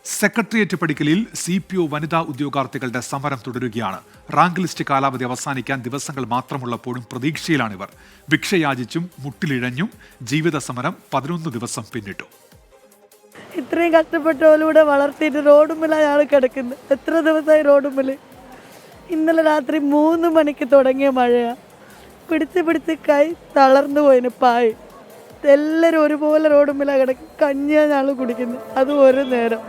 Secretariat പടിക്കലിൽ CPO വനിതാ ഉദ്യോഗാർത്ഥികളുടെ സമരം തുടരുകയാണ്. റാങ്ക് ലിസ്റ്റ് കാലാവധി അവസാനിക്കാൻ ദിവസങ്ങൾ മാത്രമുള്ളപ്പോഴും പ്രതീക്ഷയിലാണിവർ. ഭിക്ഷയാചിച്ചും മുട്ടിലിഴഞ്ഞും ജീവിത സമരം 11 ദിവസം പിന്നിട്ടു. ഇത്രയും കഷ്ടപ്പെട്ടവലൂടെ വളർത്തിയിട്ട് റോഡുമ്പിൽ അയാൾ കിടക്കുന്നു. എത്ര ദിവസമായി റോഡുമ്പിൽ? ഇന്നലെ രാത്രി 3 മണിക്ക് തുടങ്ങിയ മഴയാണ്. പിടിച്ച് കൈ തളർന്നു പോയിന് പായ്. എല്ലാവരും ഒരുപോലെ റോഡുമ്പിലാണ് കിടക്കും. കഞ്ഞിയാണ് ഞങ്ങൾ കുടിക്കുന്നത്, അത് ഒരു നേരം.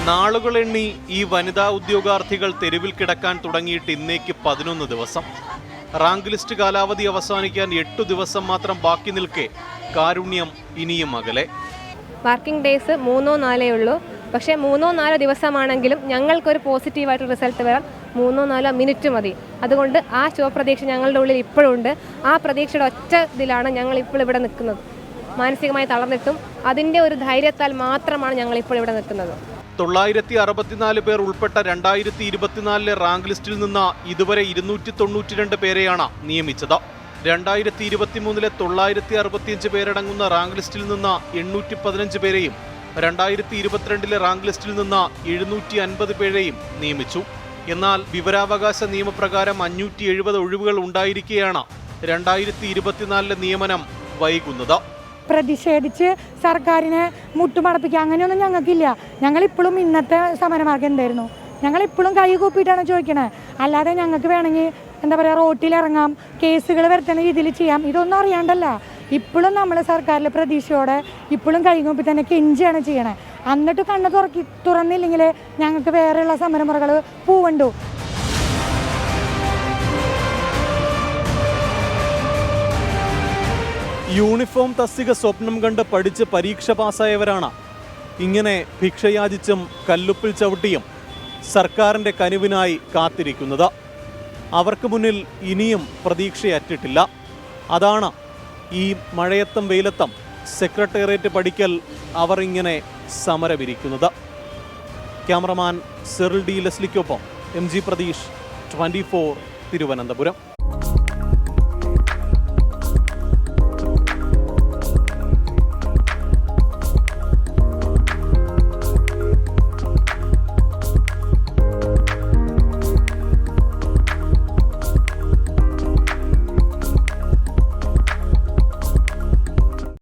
നാളുകളെണ്ണി ഈ വനിതാ ഉദ്യോഗാർത്ഥികൾ തെരുവിൽ കിടക്കാൻ തുടങ്ങിയിട്ട് ഇന്നേക്ക് 11 ദിവസം. റാങ്ക് ലിസ്റ്റ് കാലാവധി അവസാനിക്കാൻ 8 ദിവസം മാത്രം ബാക്കി നിൽക്കെ കാരുണ്യം ഇനിയും അകലെ. വർക്കിംഗ് ഡേയ്സ് 3-4 ഉള്ളൂ. പക്ഷേ 3-4 ദിവസമാണെങ്കിലും ഞങ്ങൾക്കൊരു പോസിറ്റീവായിട്ട് റിസൾട്ട് വരാൻ 3-4 മിനിറ്റ് മതി. അതുകൊണ്ട് ആ ശുഭപ്രതീക്ഷ ഞങ്ങളുടെ ഉള്ളിൽ ഇപ്പോഴും ഉണ്ട്. ആ പ്രതീക്ഷയുടെ ഒറ്റ ഇതിലാണ് ഞങ്ങൾ ഇപ്പോൾ ഇവിടെ നിൽക്കുന്നത്. മാനസികമായി തളർന്നിട്ടും അതിൻ്റെ ഒരു ധൈര്യത്താൽ മാത്രമാണ് ഞങ്ങൾ ഇപ്പോൾ ഇവിടെ നിൽക്കുന്നത്. 964 പേർ ഉൾപ്പെട്ട 2024 റാങ്ക് ലിസ്റ്റിൽ നിന്ന് ഇതുവരെ 292 പേരെയാണ് നിയമിച്ചത്. 2023 965 പേരടങ്ങുന്ന റാങ്ക് ലിസ്റ്റിൽ നിന്ന് 815 പേരെയും 2022 റാങ്ക് ലിസ്റ്റിൽ നിന്ന് 750 പേരെയും നിയമിച്ചു. എന്നാൽ വിവരാവകാശ നിയമപ്രകാരം 570 ഒഴിവുകൾ ഉണ്ടായിരിക്കെയാണ് 2024 നിയമനം വൈകുന്നത്. പ്രതിഷേധിച്ച് സർക്കാരിനെ മുട്ടുമടപ്പിക്കുക അങ്ങനെയൊന്നും ഞങ്ങൾക്കില്ല. ഞങ്ങളിപ്പോഴും ഇന്നത്തെ സമരമാർഗം എന്തായിരുന്നു, ഞങ്ങളിപ്പോഴും കൈ കൂപ്പിയിട്ടാണ് ചോദിക്കണത്. അല്ലാതെ ഞങ്ങൾക്ക് വേണമെങ്കിൽ എന്താ പറയുക, റോട്ടിലിറങ്ങാം, കേസുകൾ വരുത്തുന്ന രീതിയിൽ ചെയ്യാം. ഇതൊന്നും അറിയാണ്ടല്ല. ഇപ്പോഴും നമ്മൾ സർക്കാരിലെ പ്രതീക്ഷയോടെ ഇപ്പോഴും കൈ കൂപ്പി തന്നെ കെഞ്ചിയാണ് ചെയ്യണേ. എന്നിട്ട് കണ്ണ് തുറന്നില്ലെങ്കിൽ ഞങ്ങൾക്ക് വേറെയുള്ള സമരമുറകൾ പൂവുണ്ടോ? യൂണിഫോം തസ്തിക സ്വപ്നം കണ്ട് പഠിച്ച് പരീക്ഷ പാസ്സായവരാണ് ഇങ്ങനെ ഭിക്ഷയാചിച്ചും കല്ലുപ്പിൽ ചവിട്ടിയും സർക്കാരിൻ്റെ കനിവിനായി കാത്തിരിക്കുന്നത്. അവർക്ക് മുന്നിൽ ഇനിയും പ്രതീക്ഷയറ്റിട്ടില്ല. അതാണ് ഈ മഴയത്തും വെയിലത്തും സെക്രട്ടേറിയറ്റ് പടിക്കൽ അവർ ഇങ്ങനെ സമരമിരിക്കുന്നത്. ക്യാമറമാൻ സിറിൽ ഡി ലെസ്ലിക്കൊപ്പം MG പ്രതീഷ്, 24 തിരുവനന്തപുരം.